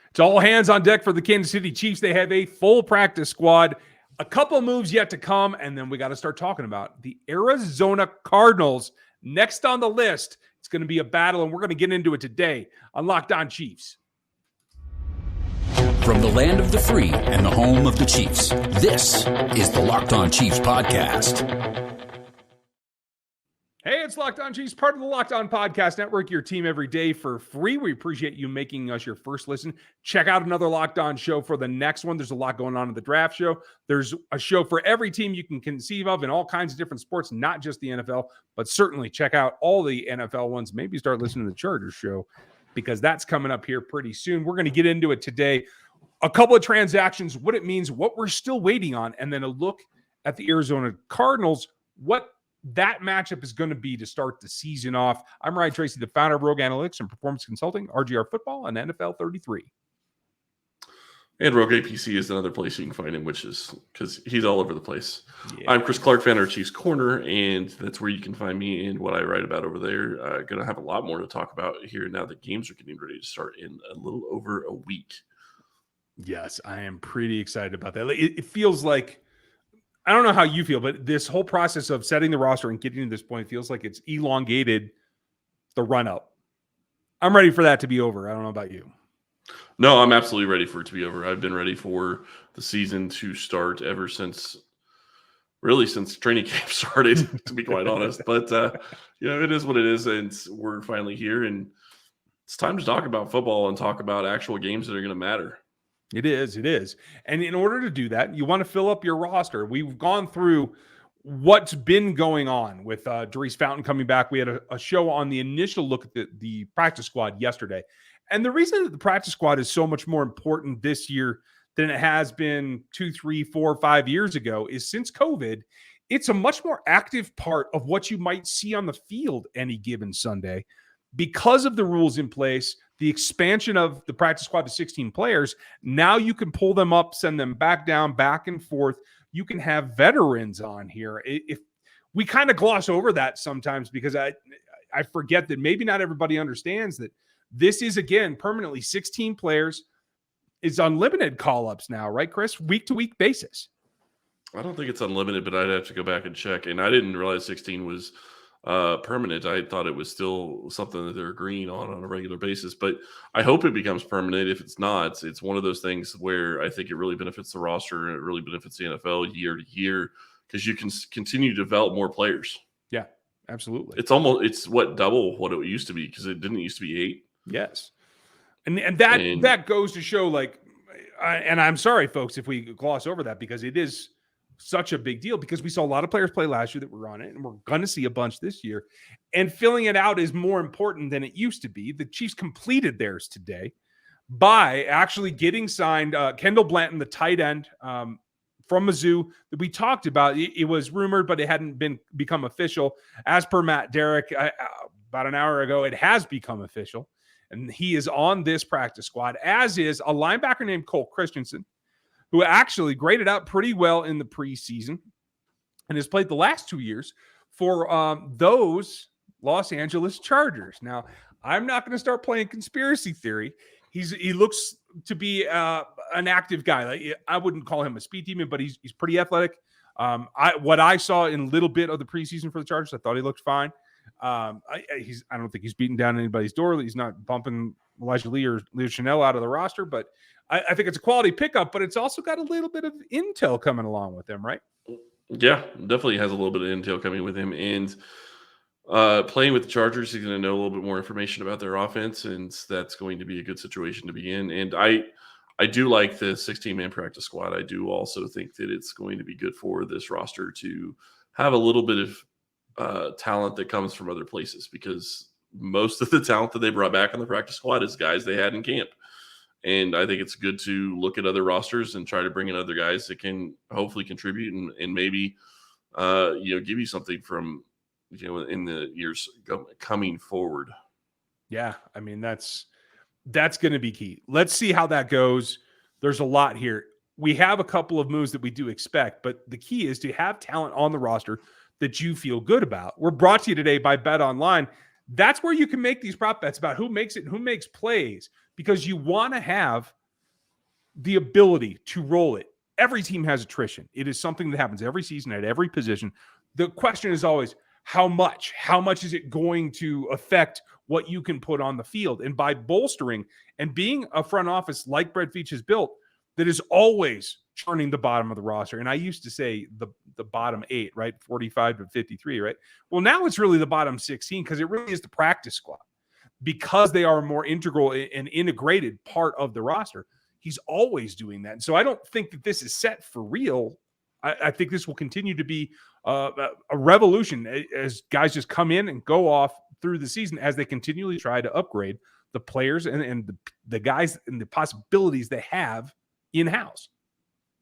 It's all hands on deck for the Kansas City Chiefs. They have a full practice squad, a couple moves yet to come, and then we got to start talking about the Arizona Cardinals next on the list. It's going to be a battle, and we're going to get into it today on Locked On Chiefs. From the land of the free and the home of the Chiefs, this is the Locked On Chiefs podcast. Hey, it's Locked On Chiefs, part of the Locked On Podcast Network, your team every day for free. We appreciate you making us your first listen. Check out another Locked On show for the next one. There's a lot going on in the draft show. There's a show for every team you can conceive of in all kinds of different sports, not just the NFL, but certainly check out all the NFL ones. Maybe start listening to the Chargers show because that's coming up here pretty soon. We're going to get into it today. A couple of transactions, what it means, what we're still waiting on, and then a look at the Arizona Cardinals, what that matchup is going to be to start the season off. I'm Ryan Tracy, the founder of Rogue Analytics and Performance Consulting, RGR Football, and NFL 33. And Rogue APC is another place you can find him, which is because he's all over the place. Yeah. I'm Chris Clark, founder of Chiefs Corner, and that's where you can find me and what I write about over there. Going to have a lot more to talk about here now that games are getting ready to start in a little over a week. Yes, I am pretty excited about that. It feels like, I don't know how you feel, but this whole process of setting the roster and getting to this point feels like it's elongated the run-up. I'm ready for that to be over. I don't know about you. No, I'm absolutely ready for it to be over. I've been ready for the season to start ever since training camp started, to be quite honest. But, it is what it is, and we're finally here, and it's time to talk about football and talk about actual games that are going to matter. It is. And in order to do that, you want to fill up your roster. We've gone through what's been going on with Darius Fountain coming back. We had a show on the initial look at the practice squad yesterday. And the reason that the practice squad is so much more important this year than it has been 2, 3, 4, 5 years ago is since COVID, it's a much more active part of what you might see on the field any given Sunday. Because of the rules in place, the expansion of the practice squad to 16 players, now you can pull them up, send them back down, back and forth. You can have veterans on here. If we kind of gloss over that sometimes because I forget that maybe not everybody understands that this is, again, permanently 16 players. It's unlimited call-ups now, right, Chris? Week-to-week basis. I don't think it's unlimited, but I'd have to go back and check. And I didn't realize 16 was permanent. I thought it was still something that they're agreeing on a regular basis, but I hope it becomes permanent. If it's not, it's one of those things where I think it really benefits the roster and it really benefits the NFL year to year because you can continue to develop more players. Yeah, absolutely. It's what double what it used to be because it didn't used to be 8. Yes. And that goes to show and I'm sorry, folks, if we gloss over that because it is such a big deal because we saw a lot of players play last year that were on it, and we're going to see a bunch this year. And filling it out is more important than it used to be. The Chiefs completed theirs today by actually getting signed Kendall Blanton, the tight end from Mizzou that we talked about. It was rumored, but it hadn't become official. As per Matt Derrick, about an hour ago, it has become official, and he is on this practice squad, as is a linebacker named Cole Christensen, who actually graded out pretty well in the preseason and has played the last 2 years for those Los Angeles Chargers. Now, I'm not going to start playing conspiracy theory. He looks to be an active guy. I wouldn't call him a speed demon, but he's pretty athletic. What I saw in a little bit of the preseason for the Chargers, I thought he looked fine. I don't think he's beating down anybody's door. He's not bumping Elijah Lee or Leo Chanel out of the roster, but I think it's a quality pickup, but it's also got a little bit of intel coming along with him, right? Yeah, definitely has a little bit of intel coming with him. And playing with the Chargers, he's going to know a little bit more information about their offense, and that's going to be a good situation to be in. And I do like the 16-man practice squad. I do also think that it's going to be good for this roster to have a little bit of talent that comes from other places because most of the talent that they brought back on the practice squad is guys they had in camp. And I think it's good to look at other rosters and try to bring in other guys that can hopefully contribute and maybe, give you something from, in the years coming forward. Yeah. I mean, that's going to be key. Let's see how that goes. There's a lot here. We have a couple of moves that we do expect, but the key is to have talent on the roster that you feel good about. We're brought to you today by BetOnline. That's where you can make these prop bets about who makes it and who makes plays, because you want to have the ability to roll it. Every team has attrition. It is something that happens every season at every position. The question is always, how much? How much is it going to affect what you can put on the field? And by bolstering and being a front office like Brett Veach has built, that is always churning the bottom of the roster. And I used to say the bottom 8, right? 45 to 53, right? Well, now it's really the bottom 16 because it really is the practice squad because they are a more integral and integrated part of the roster. He's always doing that. And so I don't think that this is set for real. I think this will continue to be a revolution as guys just come in and go off through the season as they continually try to upgrade the players and the guys and the possibilities they have in-house.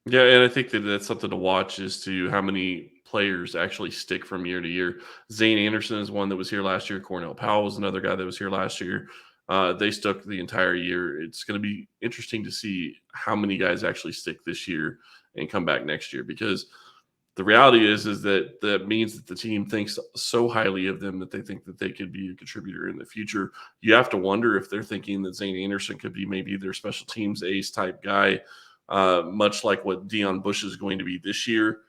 Yeah, and I think that that's something to watch as to how many players actually stick from year to year. Zane Anderson is one that was here last year. Cornell Powell was another guy that was here last year. They stuck the entire year. It's going to be interesting to see how many guys actually stick this year and come back next year, because the reality is that means that the team thinks so highly of them that they think that they could be a contributor in the future. You have to wonder if they're thinking that Zane Anderson could be maybe their special teams ace type guy, much like what Deion Bush is going to be this year.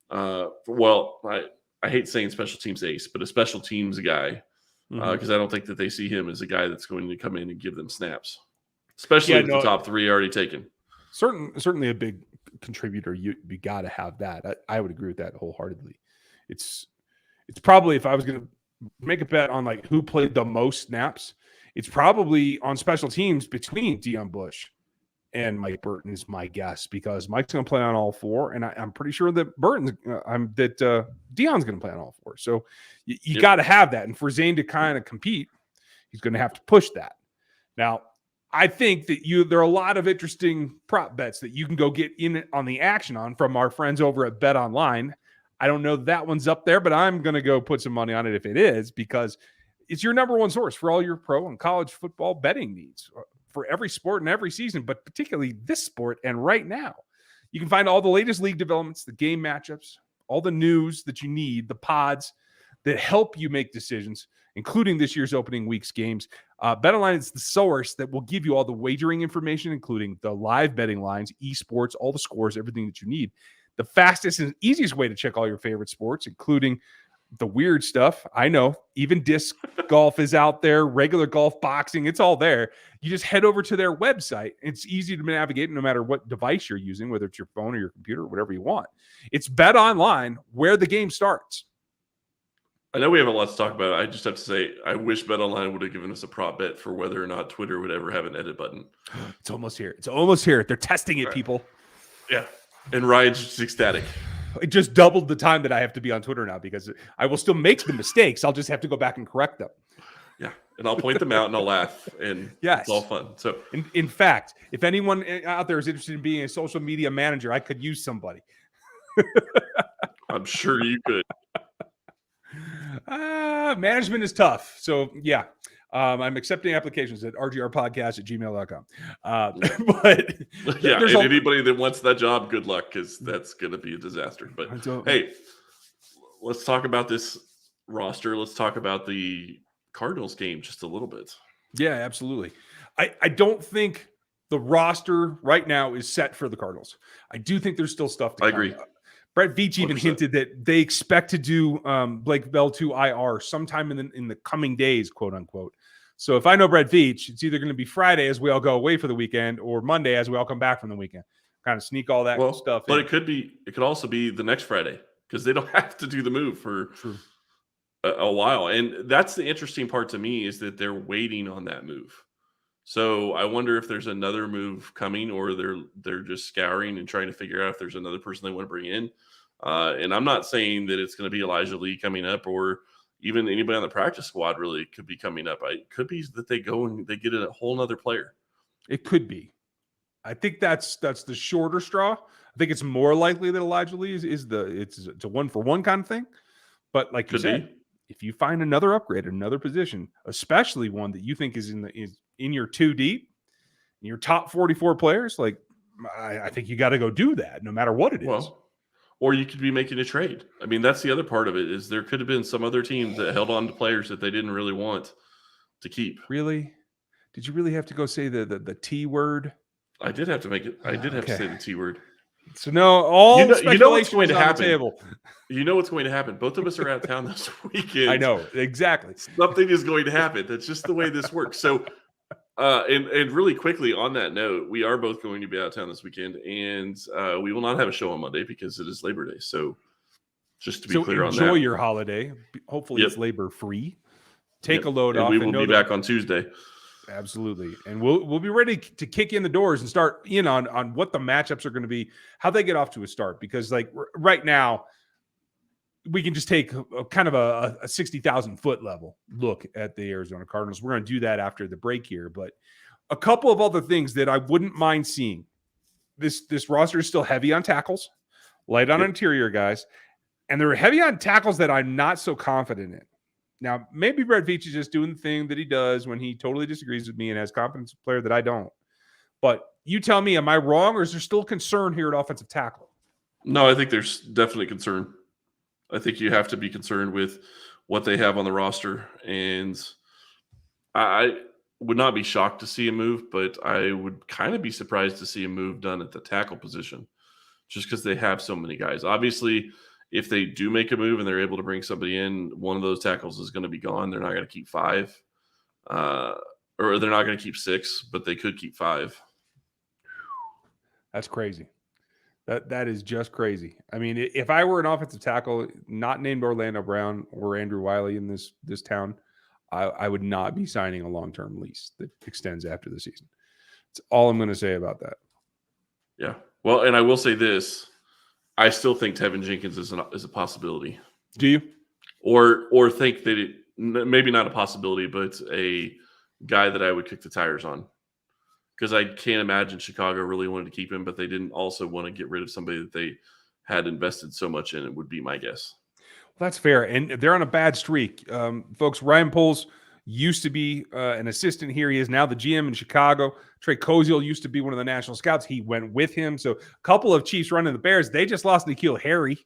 Well, I hate saying special teams ace, but a special teams guy, because I don't think that they see him as a guy that's going to come in and give them snaps, especially with the top 3 already taken. Certainly a big contributor. You got to have that. I would agree with that wholeheartedly. It's probably, if I was going to make a bet on like who played the most snaps, it's probably on special teams between Deion Bush and Mike Burton is my guess, because Mike's going to play on all 4, and I'm pretty sure that Deion's going to play on all 4. So you got to have that, and for Zane to kind of compete, he's going to have to push that. Now, I think that there are a lot of interesting prop bets that you can go get in on the action on from our friends over at BetOnline. I don't know that one's up there, but I'm going to go put some money on it if it is, because it's your number one source for all your pro and college football betting needs for every sport and every season, but particularly this sport and right now. You can find all the latest league developments, the game matchups, all the news that you need, the pods that help you make decisions, including this year's opening week's games. BetOnline is the source that will give you all the wagering information, including the live betting lines, esports, all the scores, everything that you need. The fastest and easiest way to check all your favorite sports, including the weird stuff. I know, even disc golf is out there, regular golf, boxing, it's all there. You just head over to their website. It's easy to navigate no matter what device you're using, whether it's your phone or your computer, or whatever you want. It's BetOnline, where the game starts. I know we have a lot to talk about. I just have to say, I wish BetOnline would have given us a prop bet for whether or not Twitter would ever have an edit button. It's almost here. It's almost here. They're testing it, people. Yeah. And Ryan's just ecstatic. It just doubled the time that I have to be on Twitter now, because I will still make the mistakes. I'll just have to go back and correct them. Yeah. And I'll point them out and I'll laugh. And it's all fun. So, in fact, if anyone out there is interested in being a social media manager, I could use somebody. I'm sure you could. Management is tough. So, yeah. I'm accepting applications at rgrpodcast@gmail.com. But yeah, and anybody that wants that job, good luck, because that's going to be a disaster. But hey, let's talk about this roster. Let's talk about the Cardinals game just a little bit. Yeah, absolutely. I don't think the roster right now is set for the Cardinals. I do think there's still stuff to come. I agree. Brett Veach even 100%. hinted that they expect to do Blake Bell to IR sometime in the coming days, quote unquote. So if I know Brett Veach, it's either going to be Friday as we all go away for the weekend, or Monday as we all come back from the weekend. Kind of sneak all that stuff in. But it could also be the next Friday, because they don't have to do the move for a while. And that's the interesting part to me, is that they're waiting on that move. So I wonder if there's another move coming, or they're just scouring and trying to figure out if there's another person they want to bring in. And I'm not saying that it's going to be Elijah Lee coming up, or even anybody on the practice squad really could be coming up. It could be that they go and they get a whole nother player. It could be. I think that's the shorter straw. I think it's more likely that Elijah Lee it's a 1-for-1 kind of thing. But like you said, if you find another upgrade at another position, especially one that you think is in your 2 deep, in your top 44 players, like I think you got to go do that no matter what it is. Well, or you could be making a trade. I mean, that's the other part of it, is there could have been some other team that held on to players that they didn't really want to keep. Really? Did you really have to go say the T word? I did have to make it. I did have to Okay. say the T word. So no, all You know what's speculation going is to on happen. the table. You know what's going to happen. Both of us are out of town this weekend. I know exactly. Something is going to happen. That's just the way this works. So, and really quickly on that note, we are both going to be out of town this weekend, and we will not have a show on Monday because it is Labor Day. So, just to be clear on that, enjoy your holiday. Hopefully, it's labor free. Take a load off, we will be back on Tuesday. Absolutely, and we'll be ready to kick in the doors and start in on what the matchups are going to be, how they get off to a start. Because like right now, we can just take a kind of a 60,000 foot level look at the Arizona Cardinals. We're going to do that after the break here, but a couple of other things that I wouldn't mind seeing. This roster is still heavy on tackles, light on interior guys, and they're heavy on tackles that I'm not so confident in. Now, maybe Brett Veach is just doing the thing that he does when he totally disagrees with me and has confidence in a player that I don't. But you tell me, am I wrong, or is there still concern here at offensive tackle? No, I think there's definitely concern. I think you have to be concerned with what they have on the roster. And I would not be shocked to see a move, but I would kind of be surprised to see a move done at the tackle position just because they have so many guys. Obviously, if they do make a move and they're able to bring somebody in, one of those tackles is going to be gone. They're not going to keep 5, or they're not going to keep 6, but they could keep 5. That's crazy. That is just crazy. I mean, if I were an offensive tackle not named Orlando Brown or Andrew Wiley in this town, I would not be signing a long-term lease that extends after the season. That's all I'm going to say about that. Yeah. Well, and I will say this. I still think Tevin Jenkins is a possibility. Do you? Or think that it maybe not a possibility, but a guy that I would kick the tires on. Because I can't imagine Chicago really wanted to keep him, but they didn't also want to get rid of somebody that they had invested so much in. It would be my guess. Well, that's fair. And they're on a bad streak. Folks, Ryan Poles used to be an assistant here. He is now the GM in Chicago. Trey Koziel used to be one of the national scouts. He went with him. So a couple of Chiefs running the Bears. They just lost N'Keal Harry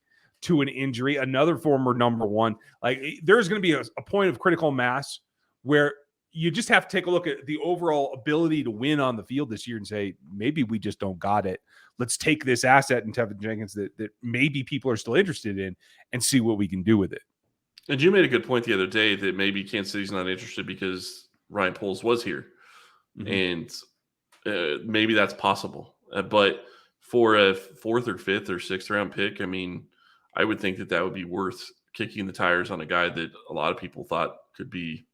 to an injury, another former number one. Like there's going to be a point of critical mass where you just have to take a look at the overall ability to win on the field this year and say, maybe we just don't got it. Let's take this asset in Tevin Jenkins that maybe people are still interested in and see what we can do with it. And you made a good point the other day that maybe Kansas City's not interested because Ryan Poles was here. Mm-hmm. And maybe that's possible. But for a 4th or 5th or 6th round pick, I mean, I would think that would be worth kicking the tires on a guy that a lot of people thought could be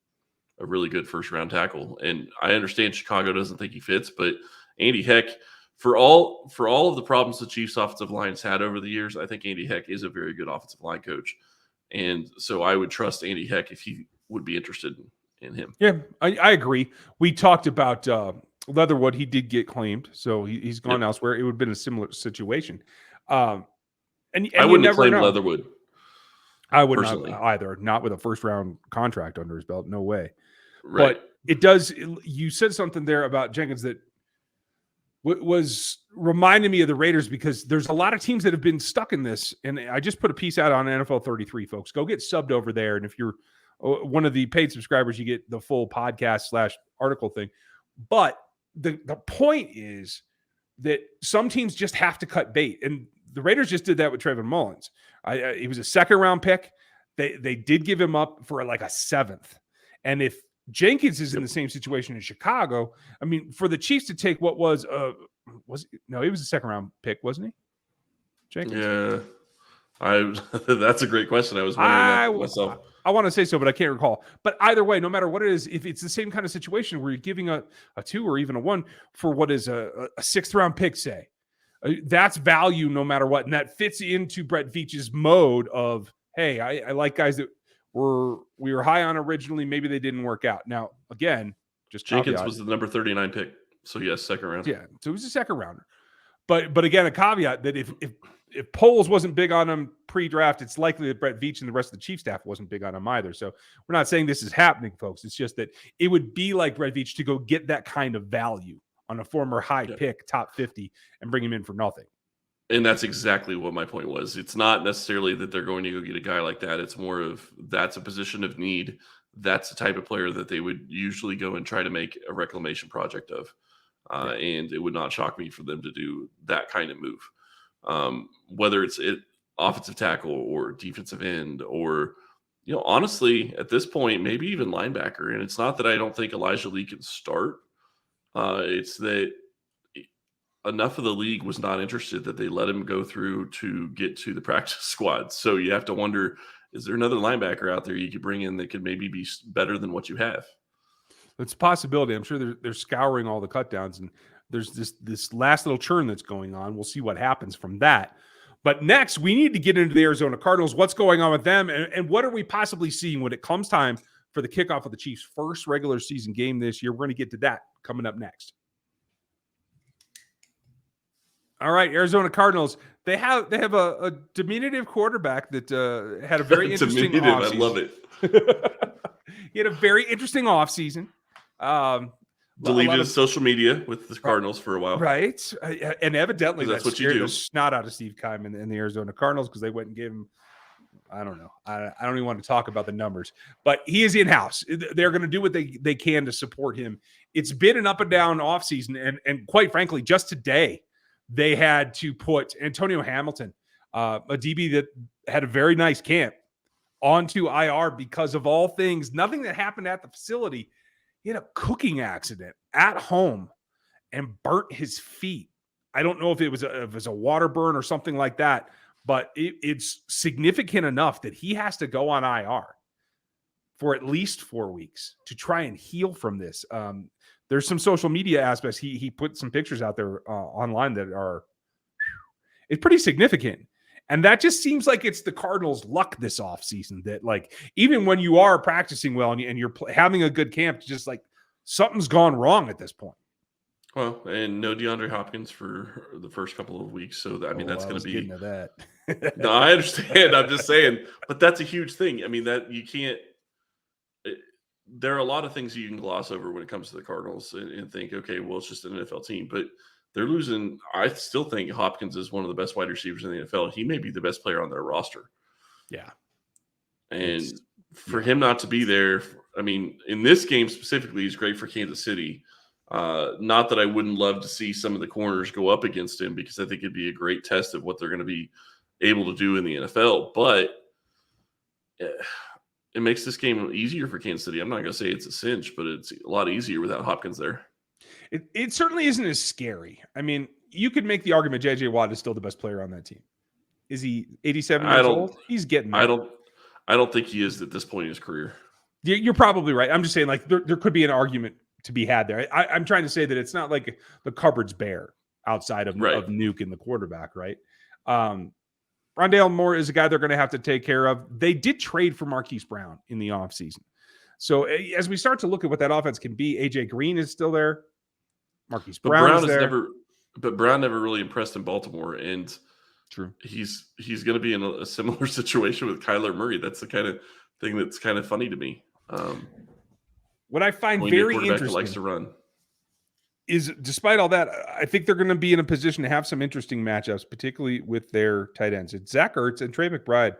a really good first round tackle. And I understand Chicago doesn't think he fits, but Andy Heck, for all of the problems the Chiefs offensive line's had over the years, I think Andy Heck is a very good offensive line coach. And so I would trust Andy Heck if he would be interested in him. Yeah, I agree. We talked about Leatherwood. He did get claimed, so he's gone elsewhere. It would have been a similar situation. And I wouldn't have claimed Leatherwood. I would not either. Not with a first-round contract under his belt. No way. Right. But it does. You said something there about Jenkins that was reminding me of the Raiders because there's a lot of teams that have been stuck in this. And I just put a piece out on NFL 33, folks. Go get subbed over there. And if you're one of the paid subscribers, you get the full podcast / article thing. But the point is that some teams just have to cut bait. And the Raiders just did that with Trayvon Mullins. He was a 2nd round pick. They did give him up for like a 7th. And if Jenkins is in the same situation in Chicago, I mean, for the Chiefs to take what he was a 2nd round pick, wasn't he? Jenkins? Yeah. That's a great question. I was wondering that myself. I want to say so, but I can't recall. But either way, no matter what it is, if it's the same kind of situation where you're giving a 2 or even a 1 for what is a 6th round pick, say, that's value no matter what. And that fits into Brett Veach's mode of, hey, I like guys that we were high on originally. Maybe they didn't work out. Now, again, just Jenkins caveat. was the number 39 pick. So yes, 2nd round. Yeah. So it was a 2nd rounder. But again, a caveat that if Poles wasn't big on him pre-draft, it's likely that Brett Veach and the rest of the Chief staff wasn't big on him either. So we're not saying this is happening, folks. It's just that it would be like Brett Veach to go get that kind of value on a former high pick, top 50, and bring him in for nothing. And that's exactly what my point was. It's not necessarily that they're going to go get a guy like that. It's more of that's a position of need. That's the type of player that they would usually go and try to make a reclamation project of. And it would not shock me for them to do that kind of move. Whether it's offensive tackle or defensive end or, honestly, at this point, maybe even linebacker. And it's not that I don't think Elijah Lee can start. It's that enough of the league was not interested that they let him go through to get to the practice squad. So you have to wonder, is there another linebacker out there you could bring in that could maybe be better than what you have? It's a possibility. I'm sure they're scouring all the cutdowns, and there's this last little churn that's going on. We'll see what happens from that. But next, we need to get into the Arizona Cardinals. What's going on with them, and what are we possibly seeing when it comes time for the kickoff of the Chiefs' first regular season game this year? We're going to get to that coming up next. All right, Arizona Cardinals. They have a diminutive quarterback that had a very interesting offseason. I love it. He had a very interesting offseason. Deleted his social media with the Cardinals for a while. Right. And evidently that's what you do. The snot out of Steve Keim in the Arizona Cardinals because they went and gave him, I don't know. I don't even want to talk about the numbers. But he is in-house. They're going to do what they can to support him. It's been an up and down offseason. And quite frankly, just today, they had to put Antonio Hamilton, a DB that had a very nice camp, onto IR because of all things. Nothing that happened at the facility. He had a cooking accident at home and burnt his feet. I don't know if it was a water burn or something like that, but it's significant enough that he has to go on IR for at least 4 weeks to try and heal from this. There's some social media aspects. He put some pictures out there online that are it's pretty significant. And that just seems like it's the Cardinals' luck this offseason that, like, even when you are practicing well and you're having a good camp, just like something's gone wrong at this point. Well, and no DeAndre Hopkins for the first couple of weeks. So, that's going to be. Getting to that. No, I understand. I'm just saying. But that's a huge thing. I mean, that you can't. There are a lot of things you can gloss over when it comes to the Cardinals and think, okay, well, it's just an NFL team. But they're losing. I still think Hopkins is one of the best wide receivers in the NFL. He may be the best player on their roster. Yeah. And for him not to be there, I mean, in this game specifically, he's great for Kansas City. Not that I wouldn't love to see some of the corners go up against him because I think it'd be a great test of what they're going to be able to do in the NFL. But it makes this game easier for Kansas City. I'm not going to say it's a cinch, but it's a lot easier without Hopkins there. It certainly isn't as scary. I mean, you could make the argument J.J. Watt is still the best player on that team. Is he 87 years old? He's getting there. I don't think he is at this point in his career. You're probably right. I'm just saying, like, there could be an argument to be had there. I'm trying to say that it's not like the cupboard's bare outside of Nuke and the quarterback, right? Rondale Moore is a guy they're going to have to take care of. They did trade for Marquise Brown in the offseason. So as we start to look at what that offense can be, AJ Green is still there. Marquise Brown is there. But Brown never really impressed in Baltimore, and true, he's going to be in a similar situation with Kyler Murray. That's the kind of thing that's kind of funny to me. What I find very interesting that likes to run is, despite all that, I think they're going to be in a position to have some interesting matchups, particularly with their tight ends. It's Zach Ertz and Trey McBride,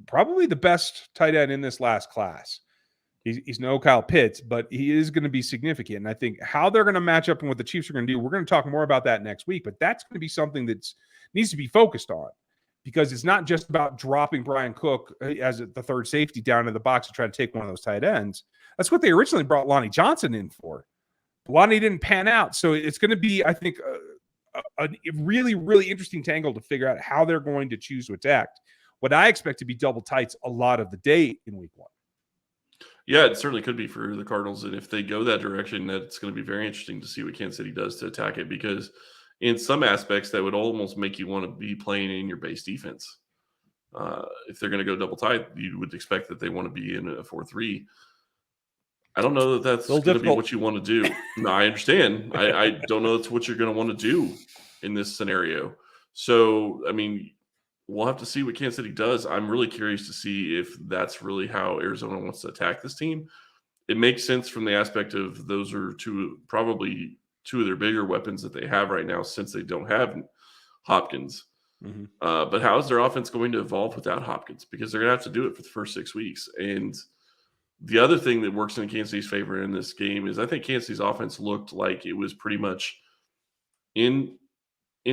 probably the best tight end in this last class. He's no Kyle Pitts, but he is going to be significant. And I think how they're going to match up and what the Chiefs are going to do, we're going to talk more about that next week. But that's going to be something that needs to be focused on, because it's not just about dropping Brian Cook as the third safety down in the box to try to take one of those tight ends. That's what they originally brought Lonnie Johnson in for. Lonnie didn't pan out. So it's going to be, I think, a really, really interesting tangle to figure out how they're going to choose to attack what I expect to be double tights a lot of the day in week one. Yeah, it certainly could be for the Cardinals. And if they go that direction, that's going to be very interesting to see what Kansas City does to attack it, because in some aspects that would almost make you want to be playing in your base defense. If they're going to go double tight, you would expect that they want to be in a 4-3. I don't know that that's going to be what you want to do. No, I understand. I don't know that's what you're going to want to do in this scenario. So, I mean, we'll have to see what Kansas City does. I'm really curious to see if that's really how Arizona wants to attack this team. It makes sense from the aspect of those are probably two of their bigger weapons that they have right now, since they don't have Hopkins. Mm-hmm. But how is their offense going to evolve without Hopkins? Because they're going to have to do it for the first 6 weeks. And The other thing that works in Kansas City's favor in this game is I think Kansas City's offense looked like it was pretty much in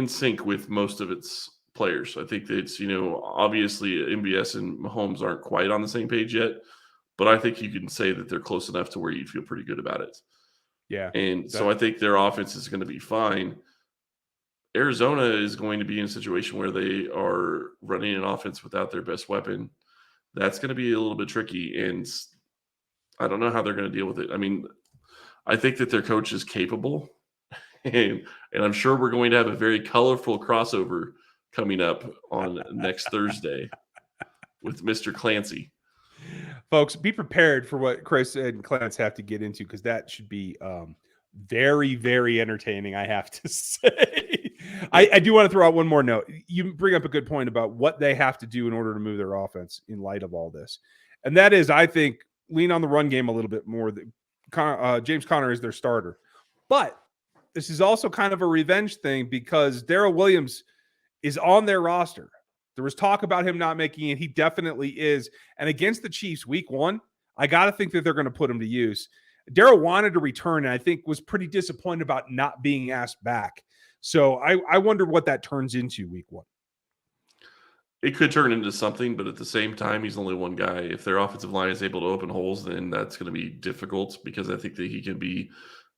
sync with most of its players. I think that it's, obviously MBS and Mahomes aren't quite on the same page yet, but I think you can say that they're close enough to where you feel pretty good about it. Yeah. And so I think their offense is going to be fine. Arizona is going to be in a situation where they are running an offense without their best weapon. That's going to be a little bit tricky, and I don't know how they're going to deal with it. I mean, I think that their coach is capable, and I'm sure we're going to have a very colorful crossover coming up on next Thursday with Mr. Clancy. Folks, be prepared for what Chris and Clarence have to get into, because that should be very, very entertaining, I have to say. I do want to throw out one more note. You bring up a good point about what they have to do in order to move their offense in light of all this. And that is, I think, lean on the run game a little bit more. James Conner is their starter. But this is also kind of a revenge thing, because Darrell Williams is on their roster. There was talk about him not making it. He definitely is. And against the Chiefs week 1, I got to think that they're going to put him to use. Darrell wanted to return, and I think was pretty disappointed about not being asked back. So I wonder what that turns into week 1. It could turn into something, but at the same time, he's only one guy. If their offensive line is able to open holes, then that's going to be difficult, because I think that he can be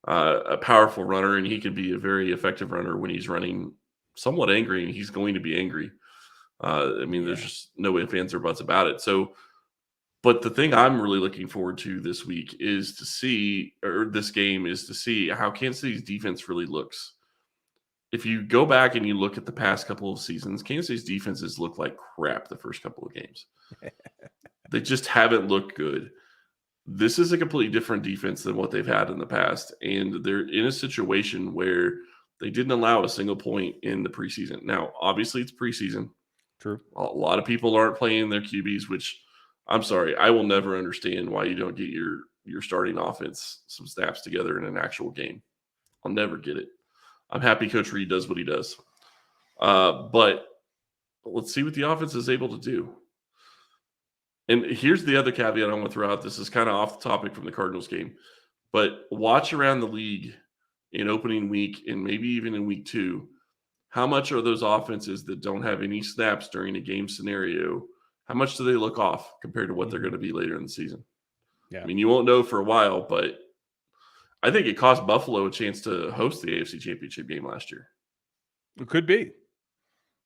a powerful runner, and he can be a very effective runner when he's running somewhat angry, and he's going to be angry. There's just no ifs, ands, or buts about it. So, but the thing I'm really looking forward to this week is to see, or this game is to see how Kansas City's defense really looks. If you go back and you look at the past couple of seasons, Kansas City's defenses look like crap the first couple of games. They just haven't looked good. This is a completely different defense than what they've had in the past. And they're in a situation where they didn't allow a single point in the preseason. Now, obviously, it's preseason. True. A lot of people aren't playing their QBs, which I'm sorry, I will never understand why you don't get your starting offense some snaps together in an actual game. I'll never get it. I'm happy Coach Reed does what he does. But let's see what the offense is able to do. And here's the other caveat I want to throw out. This is kind of off the topic from the Cardinals game. But watch around the league in opening week and maybe even in week 2. How much are those offenses that don't have any snaps during a game scenario, how much do they look off compared to what they're going to be later in the season? Yeah. I mean, you won't know for a while, but I think it cost Buffalo a chance to host the AFC Championship game last year. It could be.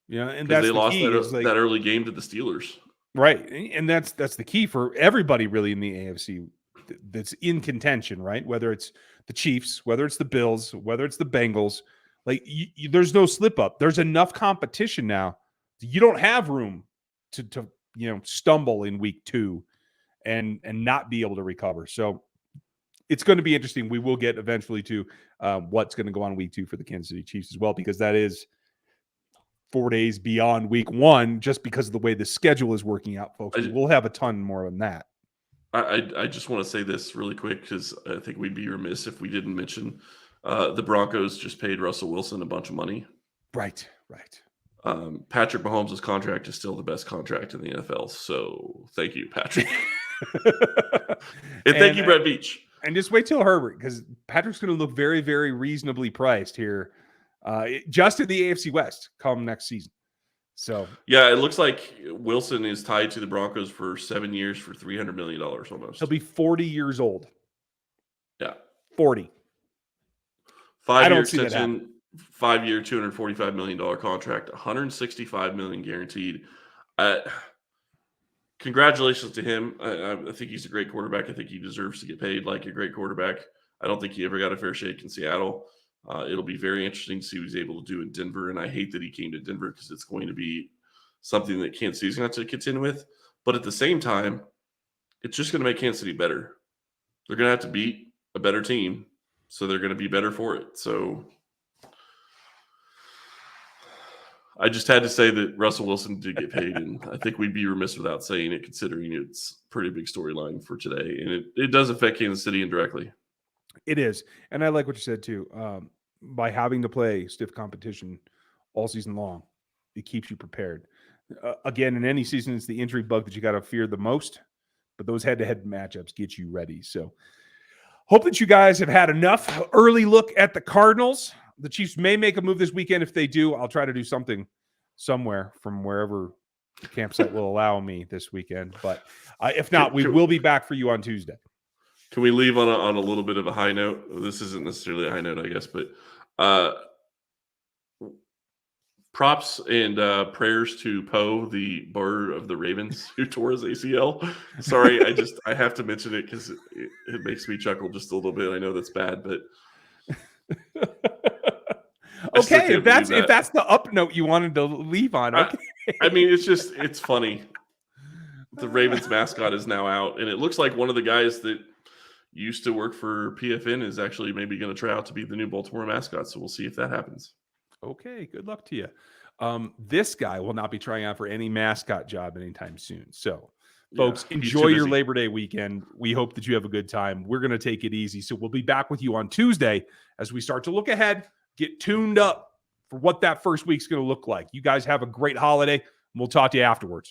Yeah, and that's they lost that early game to the Steelers. Right, and that's the key for everybody really in the AFC that's in contention, right? Whether it's the Chiefs, whether it's the Bills, whether it's the Bengals, like there's no slip up. There's enough competition now. You don't have room to stumble in week 2 and not be able to recover. So it's going to be interesting. We will get eventually to what's going to go on week 2 for the Kansas City Chiefs as well, because that is 4 days beyond week 1, just because of the way the schedule is working out, folks. We'll have a ton more on that. I just want to say this really quick, because I think we'd be remiss if we didn't mention the Broncos just paid Russell Wilson a bunch of money. Right. Patrick Mahomes' contract is still the best contract in the NFL. So thank you, Patrick. and thank you, Brett Beach. And just wait till Herbert, because Patrick's going to look very, very reasonably priced here, just in the AFC West come next season. So yeah, it looks like Wilson is tied to the Broncos for 7 years for $300 million almost. He'll be 40 years old. Yeah, 40. 5-year extension, 5-year, $245 million contract, $165 million guaranteed. Congratulations to him. I think he's a great quarterback. I think he deserves to get paid like a great quarterback. I don't think he ever got a fair shake in Seattle. It'll be very interesting to see what he's able to do in Denver. And I hate that he came to Denver, because it's going to be something that Kansas City's going to have to contend with. But at the same time, it's just going to make Kansas City better. They're going to have to beat a better team, so they're going to be better for it. So I just had to say that Russell Wilson did get paid, and I think we'd be remiss without saying it, considering it's a pretty big storyline for today. And it does affect Kansas City indirectly. It is. And I like what you said, too. By having to play stiff competition all season long, it keeps you prepared. Again, in any season, it's the injury bug that you got to fear the most. but those head-to-head matchups get you ready. So hope that you guys have had enough early look at the Cardinals. The Chiefs may make a move this weekend. If they do, I'll try to do something somewhere from wherever the campsite will allow me this weekend. But if not, we will be back for you on Tuesday. Can we leave on a little bit of a high note? This isn't necessarily a high note, I guess, but props and prayers to Poe, the bird of the Ravens, who tore his ACL. Sorry, I have to mention it because it makes me chuckle just a little bit. I know that's bad, but okay, if that's the up note you wanted to leave on, okay. I mean, it's funny. The Ravens mascot is now out, and it looks like one of the guys that used to work for PFN is actually maybe going to try out to be the new Baltimore mascot. So we'll see if that happens. Okay, good luck to you. This guy will not be trying out for any mascot job anytime soon. So, folks, enjoy your Labor Day weekend. We hope that you have a good time. We're going to take it easy. So we'll be back with you on Tuesday as we start to look ahead, get tuned up for what that first week's going to look like. You guys have a great holiday, and we'll talk to you afterwards.